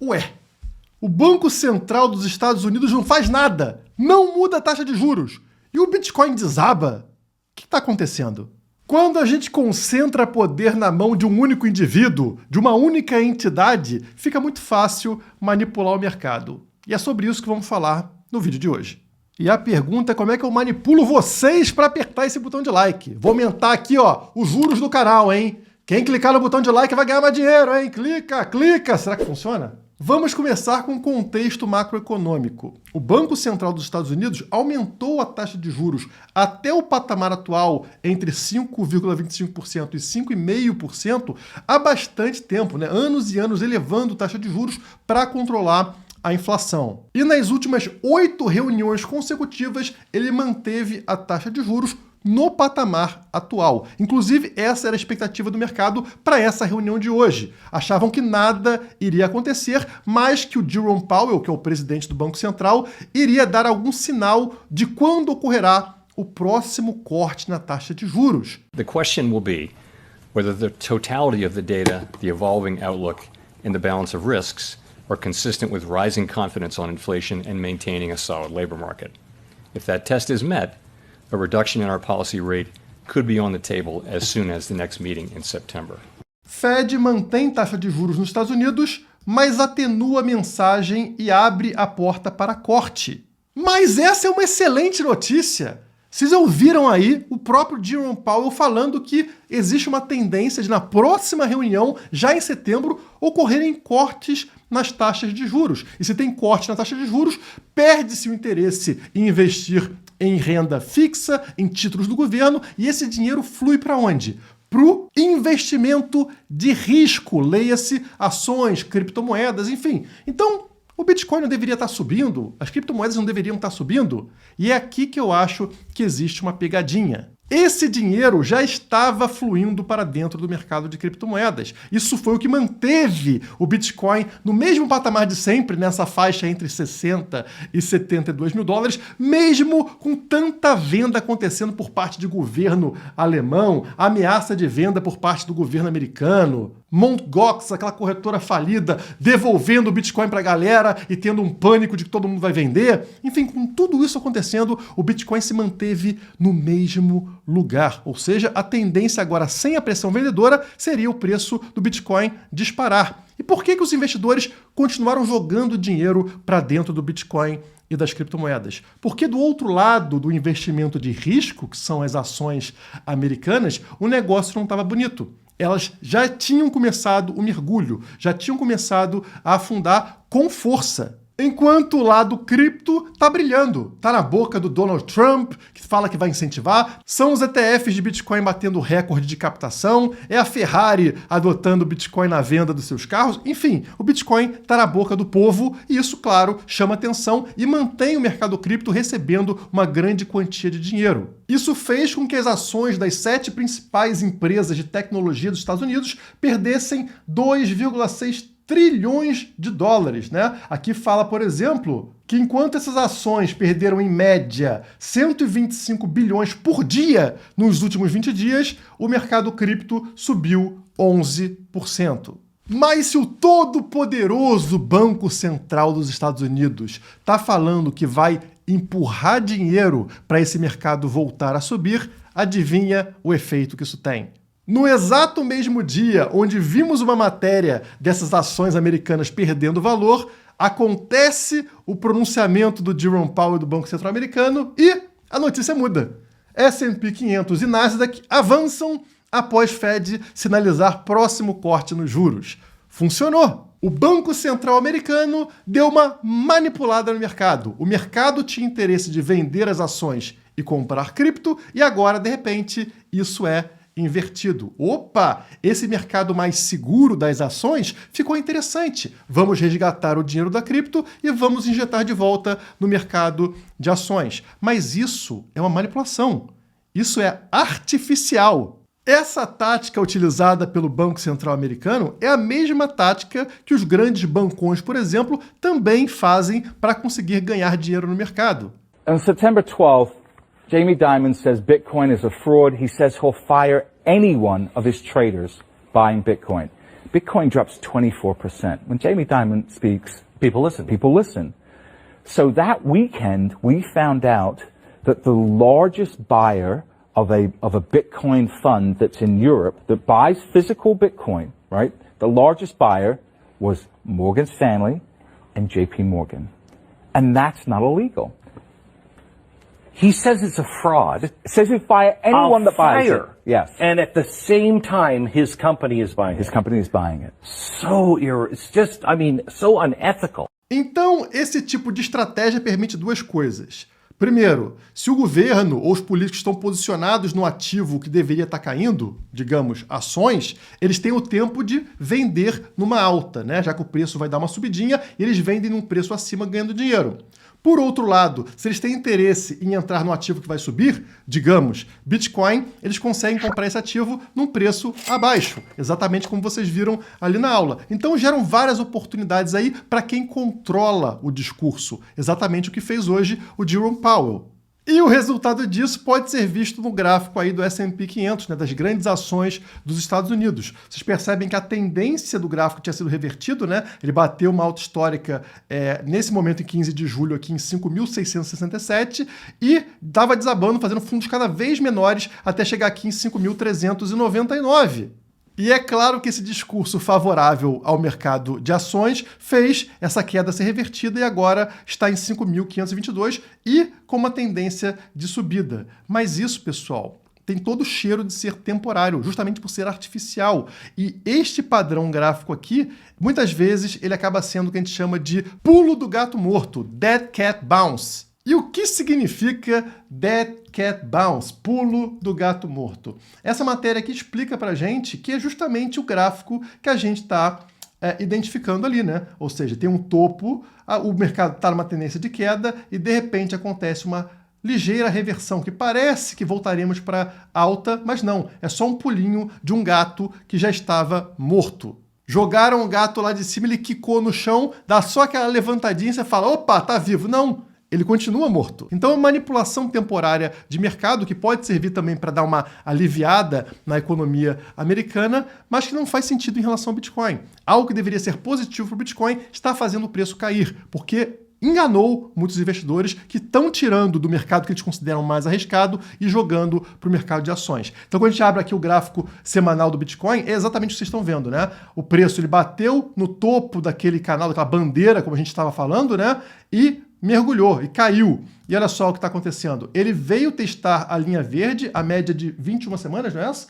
Ué, o Banco Central dos Estados Unidos não faz nada, não muda a taxa de juros, e o Bitcoin desaba? O que está acontecendo? Quando a gente concentra poder na mão de um único indivíduo, de uma única entidade, fica muito fácil manipular o mercado. E é sobre isso que vamos falar no vídeo de hoje. E a pergunta é como é que eu manipulo vocês para apertar esse botão de like. Vou aumentar aqui, ó, os juros do canal, hein? Quem clicar no botão de like vai ganhar mais dinheiro, hein? Clica, clica! Será que funciona? Vamos começar com o contexto macroeconômico. O Banco Central dos Estados Unidos aumentou a taxa de juros até o patamar atual entre 5,25% e 5,5% há bastante tempo, né? Anos e anos elevando a taxa de juros para controlar a inflação. E nas últimas 8 reuniões consecutivas, ele manteve a taxa de juros no patamar atual. Inclusive, essa era a expectativa do mercado para essa reunião de hoje. Achavam que nada iria acontecer, mas que o Jerome Powell, que é o presidente do Banco Central, iria dar algum sinal de quando ocorrerá o próximo corte na taxa de juros. The question will be whether the totality of the data, the evolving outlook, and the balance of risks are consistent with rising confidence on inflation and maintaining a solid labor market. If that test is met, a reduction in our policy rate could be on the table as soon as the next meeting in September. Fed mantém taxa de juros nos Estados Unidos, mas atenua a mensagem e abre a porta para corte. Mas essa é uma excelente notícia! Vocês ouviram aí o próprio Jerome Powell falando que existe uma tendência de, na próxima reunião, já em setembro, ocorrerem cortes nas taxas de juros. E se tem corte na taxa de juros, perde-se o interesse em investir em renda fixa, em títulos do governo, e esse dinheiro flui para onde? Para o investimento de risco, leia-se ações, criptomoedas, enfim. Então, o Bitcoin não deveria estar subindo, as criptomoedas não deveriam estar subindo, e é aqui que eu acho que existe uma pegadinha. Esse dinheiro já estava fluindo para dentro do mercado de criptomoedas. Isso foi o que manteve o Bitcoin no mesmo patamar de sempre, nessa faixa entre 60 e 72 mil dólares, mesmo com tanta venda acontecendo por parte de governo alemão, ameaça de venda por parte do governo americano, Mt. Gox, aquela corretora falida, devolvendo o Bitcoin para a galera e tendo um pânico de que todo mundo vai vender. Enfim, com tudo isso acontecendo, o Bitcoin se manteve no mesmo lugar. Ou seja, a tendência agora, sem a pressão vendedora, seria o preço do Bitcoin disparar. E por que os investidores continuaram jogando dinheiro para dentro do Bitcoin e das criptomoedas? Porque do outro lado do investimento de risco, que são as ações americanas, o negócio não estava bonito. Elas já tinham começado o mergulho, já tinham começado a afundar com força. Enquanto o lado cripto está brilhando, está na boca do Donald Trump, que fala que vai incentivar, são os ETFs de Bitcoin batendo recorde de captação, é a Ferrari adotando o Bitcoin na venda dos seus carros, enfim, o Bitcoin está na boca do povo e isso, claro, chama atenção e mantém o mercado cripto recebendo uma grande quantia de dinheiro. Isso fez com que as ações das 7 principais empresas de tecnologia dos Estados Unidos perdessem 2,6 trilhões de dólares, né? Aqui fala, por exemplo, que enquanto essas ações perderam em média 125 bilhões por dia nos últimos 20 dias, o mercado cripto subiu 11%. Mas se o todo-poderoso Banco Central dos Estados Unidos está falando que vai empurrar dinheiro para esse mercado voltar a subir, adivinha o efeito que isso tem? No exato mesmo dia onde vimos uma matéria dessas ações americanas perdendo valor, acontece o pronunciamento do Jerome Powell do Banco Central Americano e a notícia muda. S&P 500 e Nasdaq avançam após Fed sinalizar próximo corte nos juros. Funcionou! O Banco Central americano deu uma manipulada no mercado. O mercado tinha interesse de vender as ações e comprar cripto e agora, de repente, isso é invertido. Opa, esse mercado mais seguro das ações ficou interessante. Vamos resgatar o dinheiro da cripto e vamos injetar de volta no mercado de ações. Mas isso é uma manipulação. Isso é artificial. Essa tática utilizada pelo Banco Central americano é a mesma tática que os grandes bancões, por exemplo, também fazem para conseguir ganhar dinheiro no mercado. On September 12th, Jamie Dimon says Bitcoin is a fraud. He says he'll fire any one of his traders buying Bitcoin. Bitcoin drops 24%. When Jamie Dimon speaks, People listen. people listen. So that weekend, we found out that the largest buyer of a Bitcoin fund that's in Europe that buys physical Bitcoin, right? The largest buyer was Morgan Stanley and JP Morgan. And that's not illegal. He says it's a fraud. It says if by anyone that buys it. Fire. Yes. And at the same time, his company is buying His it. company is buying it. It's just, so unethical. Então, esse tipo de estratégia permite duas coisas. Primeiro, se o governo ou os políticos estão posicionados no ativo que deveria estar caindo, digamos, ações, eles têm o tempo de vender numa alta, né? Já que o preço vai dar uma subidinha e eles vendem num preço acima ganhando dinheiro. Por outro lado, se eles têm interesse em entrar no ativo que vai subir, digamos, Bitcoin, eles conseguem comprar esse ativo num preço abaixo, exatamente como vocês viram ali na aula. Então geram várias oportunidades aí para quem controla o discurso, exatamente o que fez hoje o Jerome Powell. E o resultado disso pode ser visto no gráfico aí do S&P 500, né, das grandes ações dos Estados Unidos. Vocês percebem que a tendência do gráfico tinha sido revertido, né? Ele bateu uma alta histórica nesse momento em 15 de julho aqui em 5.667 e estava desabando, fazendo fundos cada vez menores até chegar aqui em 5.399. E é claro que esse discurso favorável ao mercado de ações fez essa queda ser revertida e agora está em 5.522 e com uma tendência de subida. Mas isso, pessoal, tem todo o cheiro de ser temporário, justamente por ser artificial. E este padrão gráfico aqui, muitas vezes, ele acaba sendo o que a gente chama de pulo do gato morto, Dead Cat Bounce. E o que significa Dead Cat Bounce, pulo do gato morto? Essa matéria aqui explica pra gente que é justamente o gráfico que a gente está identificando ali, né? Ou seja, tem um topo, o mercado está numa tendência de queda e de repente acontece uma ligeira reversão, que parece que voltaremos para alta, mas não, é só um pulinho de um gato que já estava morto. Jogaram o gato lá de cima, ele quicou no chão, dá só aquela levantadinha e você fala, opa, tá vivo. Não, ele continua morto. Então é uma manipulação temporária de mercado que pode servir também para dar uma aliviada na economia americana, mas que não faz sentido em relação ao Bitcoin. Algo que deveria ser positivo para o Bitcoin está fazendo o preço cair, porque enganou muitos investidores que estão tirando do mercado que eles consideram mais arriscado e jogando para o mercado de ações. Então, quando a gente abre aqui o gráfico semanal do Bitcoin, é exatamente o que vocês estão vendo, né? O preço ele bateu no topo daquele canal, daquela bandeira, como a gente estava falando, né? E mergulhou e caiu. E olha só o que está acontecendo. Ele veio testar a linha verde, a média de 21 semanas, não é essa?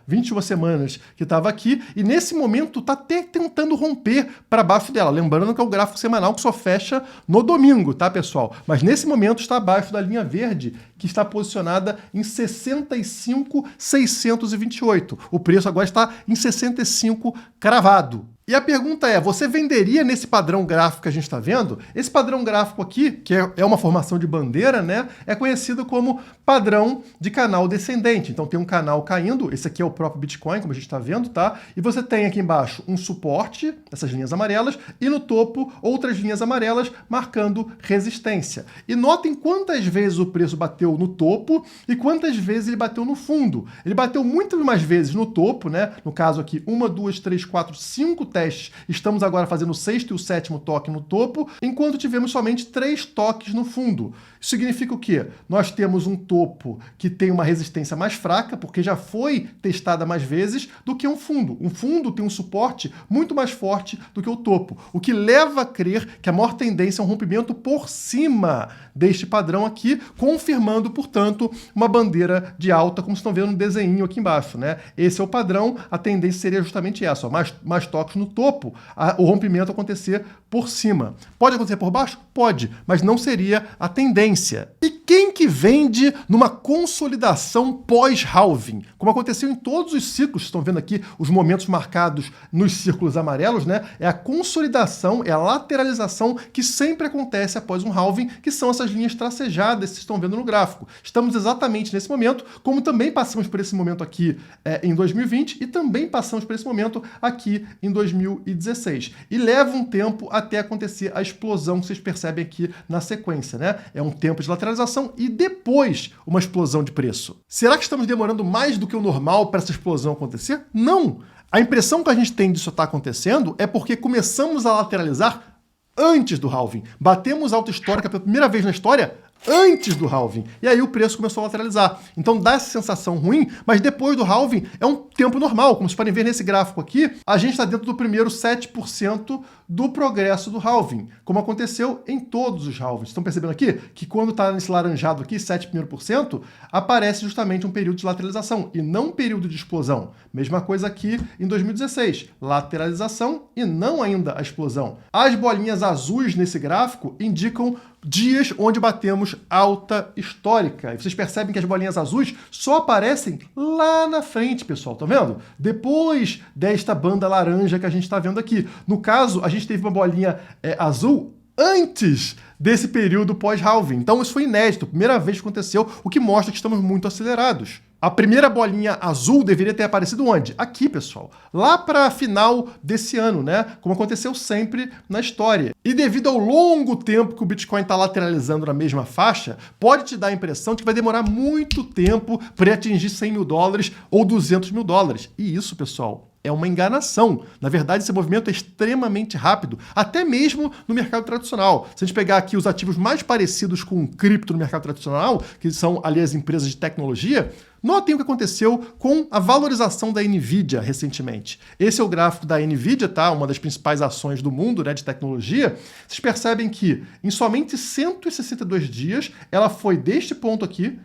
21 semanas que estava aqui, e nesse momento está até tentando romper para baixo dela. Lembrando que é o gráfico semanal que só fecha no domingo, tá, pessoal? Mas nesse momento está abaixo da linha verde, que está posicionada em 65.628. O preço agora está em 65 cravado. E a pergunta é, você venderia nesse padrão gráfico que a gente está vendo? Esse padrão gráfico aqui, que é uma formação de bandeira, né, é conhecido como padrão de canal descendente. Então tem um canal caindo, esse aqui é o próprio Bitcoin, como a gente está vendo, tá? E você tem aqui embaixo um suporte, essas linhas amarelas, e no topo outras linhas amarelas marcando resistência. E notem quantas vezes o preço bateu no topo e quantas vezes ele bateu no fundo. Ele bateu muito mais vezes no topo, né? No caso aqui, 1, 2, 3, 4, 5 testes. Estamos agora fazendo o 6º e o 7º toque no topo, enquanto tivemos somente 3 toques no fundo. Isso significa o quê? Nós temos um topo que tem uma resistência mais fraca, porque já foi testada mais vezes, do que um fundo. Um fundo tem um suporte muito mais forte do que o topo, o que leva a crer que a maior tendência é um rompimento por cima deste padrão aqui, confirmando, portanto, uma bandeira de alta, como vocês estão vendo no desenho aqui embaixo, né? Esse é o padrão, a tendência seria justamente essa, ó, mais toques no topo, o rompimento acontecer por cima. Pode acontecer por baixo? Pode, mas não seria a tendência. E quem que vende numa consolidação pós-halving? Como aconteceu em todos os ciclos, estão vendo aqui os momentos marcados nos círculos amarelos, né? É a consolidação, é a lateralização que sempre acontece após um halving, que são essas linhas tracejadas que vocês estão vendo no gráfico. Estamos exatamente nesse momento, como também passamos por esse momento aqui em 2020 e também passamos por esse momento aqui em 2016. E leva um tempo até acontecer a explosão que vocês percebem aqui na sequência, né? É um tempo de lateralização e depois uma explosão de preço. Será que estamos demorando mais do que o normal para essa explosão acontecer? Não! A impressão que a gente tem disso estar acontecendo é porque começamos a lateralizar antes do halving. Batemos alta histórica pela primeira vez na história antes do halving. E aí o preço começou a lateralizar. Então dá essa sensação ruim, mas depois do halving é um tempo normal. Como vocês podem ver nesse gráfico aqui, a gente está dentro do primeiro 7% do progresso do halving, como aconteceu em todos os halvings. Estão percebendo aqui que quando está nesse laranjado aqui, 7%, aparece justamente um período de lateralização e não um período de explosão. Mesma coisa aqui em 2016, lateralização e não ainda a explosão. As bolinhas azuis nesse gráfico indicam dias onde batemos alta histórica. E vocês percebem que as bolinhas azuis só aparecem lá na frente, pessoal, tá vendo? Depois desta banda laranja que a gente está vendo aqui. No caso, a gente teve uma bolinha azul antes desse período pós-halving. Então isso foi inédito, primeira vez que aconteceu, o que mostra que estamos muito acelerados. A primeira bolinha azul deveria ter aparecido onde? Aqui, pessoal. Lá para final desse ano, né? Como aconteceu sempre na história. E devido ao longo tempo que o Bitcoin está lateralizando na mesma faixa, pode te dar a impressão de que vai demorar muito tempo para atingir 100 mil dólares ou 200 mil dólares. E isso, pessoal, é uma enganação. Na verdade, esse movimento é extremamente rápido, até mesmo no mercado tradicional. Se a gente pegar aqui os ativos mais parecidos com cripto no mercado tradicional, que são ali as empresas de tecnologia, notem o que aconteceu com a valorização da NVIDIA recentemente. Esse é o gráfico da NVIDIA, tá? Uma das principais ações do mundo, né, de tecnologia. Vocês percebem que em somente 162 dias, ela foi deste ponto aqui,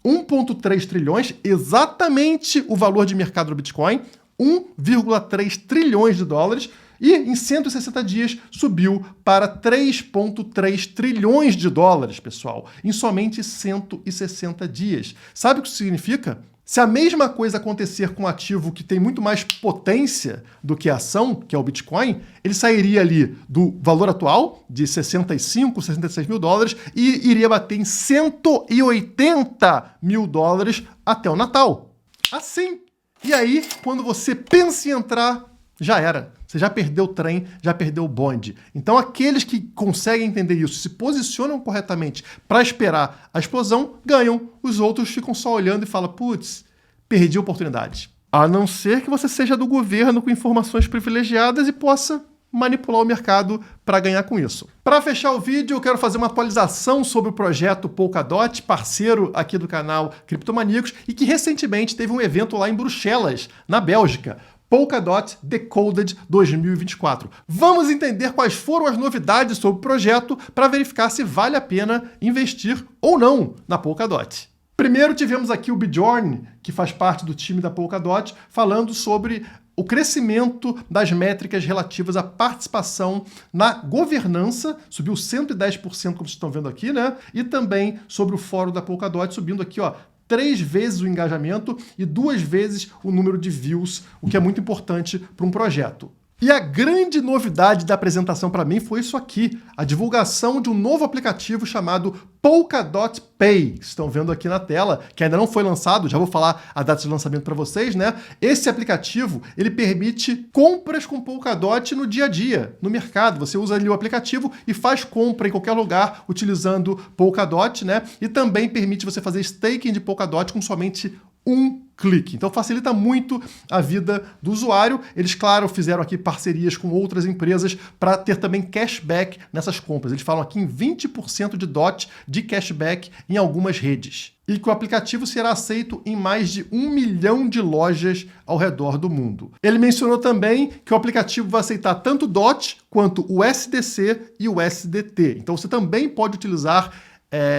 1,3 trilhões, exatamente o valor de mercado do Bitcoin, 1,3 trilhões de dólares, e em 160 dias subiu para 3,3 trilhões de dólares, pessoal, em somente 160 dias. Sabe o que isso significa? Se a mesma coisa acontecer com um ativo que tem muito mais potência do que a ação, que é o Bitcoin, ele sairia ali do valor atual, de 65, 66 mil dólares, e iria bater em 180 mil dólares até o Natal. Assim. E aí, quando você pensa em entrar, já era. Você já perdeu o trem, já perdeu o bonde. Então, aqueles que conseguem entender isso, se posicionam corretamente para esperar a explosão, ganham. Os outros ficam só olhando e falam, putz, perdi a oportunidade. A não ser que você seja do governo com informações privilegiadas e possa manipular o mercado para ganhar com isso. Para fechar o vídeo, eu quero fazer uma atualização sobre o projeto Polkadot, parceiro aqui do canal Criptomaníacos, e que recentemente teve um evento lá em Bruxelas, na Bélgica. Polkadot Decoded 2024. Vamos entender quais foram as novidades sobre o projeto para verificar se vale a pena investir ou não na Polkadot. Primeiro tivemos aqui o Bjorn, que faz parte do time da Polkadot, falando sobre o crescimento das métricas relativas à participação na governança, subiu 110%, como vocês estão vendo aqui, né? E também sobre o fórum da Polkadot, subindo aqui, ó, 3 vezes o engajamento e 2 vezes o número de views, o que é muito importante para um projeto. E a grande novidade da apresentação para mim foi isso aqui, a divulgação de um novo aplicativo chamado Polkadot Pay. Estão vendo aqui na tela, que ainda não foi lançado, já vou falar a data de lançamento para vocês, né? Esse aplicativo, ele permite compras com Polkadot no dia a dia, no mercado. Você usa ali o aplicativo e faz compra em qualquer lugar utilizando Polkadot, né? E também permite você fazer staking de Polkadot com somente um clique. Então facilita muito a vida do usuário. Eles, claro, fizeram aqui parcerias com outras empresas para ter também cashback nessas compras. Eles falam aqui em 20% de DOT de cashback em algumas redes. E que o aplicativo será aceito em mais de 1 milhão de lojas ao redor do mundo. Ele mencionou também que o aplicativo vai aceitar tanto DOT quanto o USDC e o USDT. Então você também pode utilizar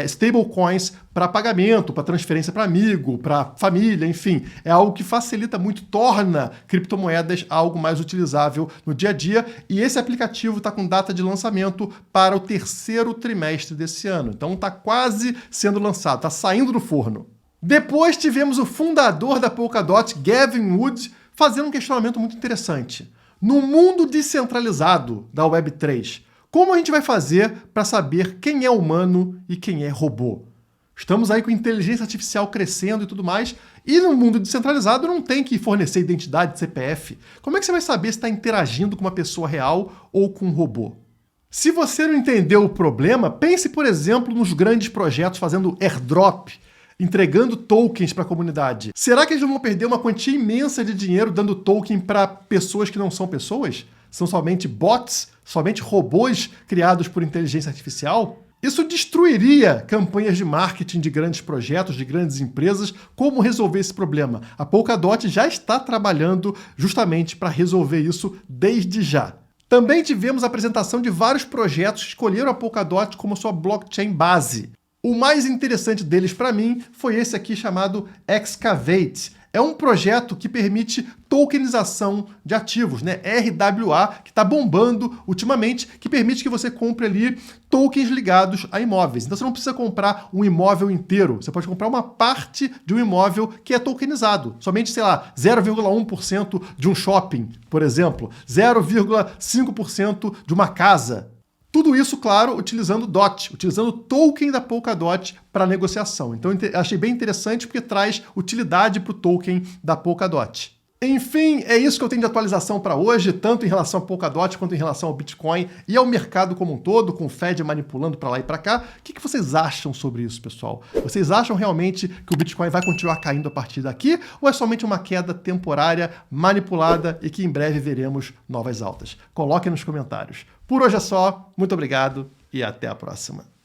stablecoins para pagamento, para transferência para amigo, para família, enfim. É algo que facilita muito, torna criptomoedas algo mais utilizável no dia a dia. E esse aplicativo está com data de lançamento para o 3º trimestre desse ano. Então está quase sendo lançado, está saindo do forno. Depois tivemos o fundador da Polkadot, Gavin Wood, fazendo um questionamento muito interessante. No mundo descentralizado da Web3, como a gente vai fazer para saber quem é humano e quem é robô? Estamos aí com inteligência artificial crescendo e tudo mais, e no mundo descentralizado não tem que fornecer identidade de CPF. Como é que você vai saber se está interagindo com uma pessoa real ou com um robô? Se você não entendeu o problema, pense, por exemplo, nos grandes projetos fazendo airdrop entregando tokens para a comunidade, será que eles não vão perder uma quantia imensa de dinheiro dando token para pessoas que não são pessoas? São somente bots? Somente robôs criados por inteligência artificial? Isso destruiria campanhas de marketing de grandes projetos, de grandes empresas. Como resolver esse problema? A Polkadot já está trabalhando justamente para resolver isso desde já. Também tivemos a apresentação de vários projetos que escolheram a Polkadot como sua blockchain base. O mais interessante deles para mim foi esse aqui chamado Excavate. É um projeto que permite tokenização de ativos, né? RWA, que está bombando ultimamente, que permite que você compre ali tokens ligados a imóveis. Então você não precisa comprar um imóvel inteiro, você pode comprar uma parte de um imóvel que é tokenizado. Somente, sei lá, 0,1% de um shopping, por exemplo, 0,5% de uma casa. Tudo isso, claro, utilizando DOT, utilizando o token da Polkadot para negociação. Então, achei bem interessante porque traz utilidade para o token da Polkadot. Enfim, é isso que eu tenho de atualização para hoje, tanto em relação à Polkadot quanto em relação ao Bitcoin e ao mercado como um todo, com o Fed manipulando para lá e para cá. O que vocês acham sobre isso, pessoal? Vocês acham realmente que o Bitcoin vai continuar caindo a partir daqui ou é somente uma queda temporária, manipulada e que em breve veremos novas altas? Coloquem nos comentários. Por hoje é só, muito obrigado e até a próxima.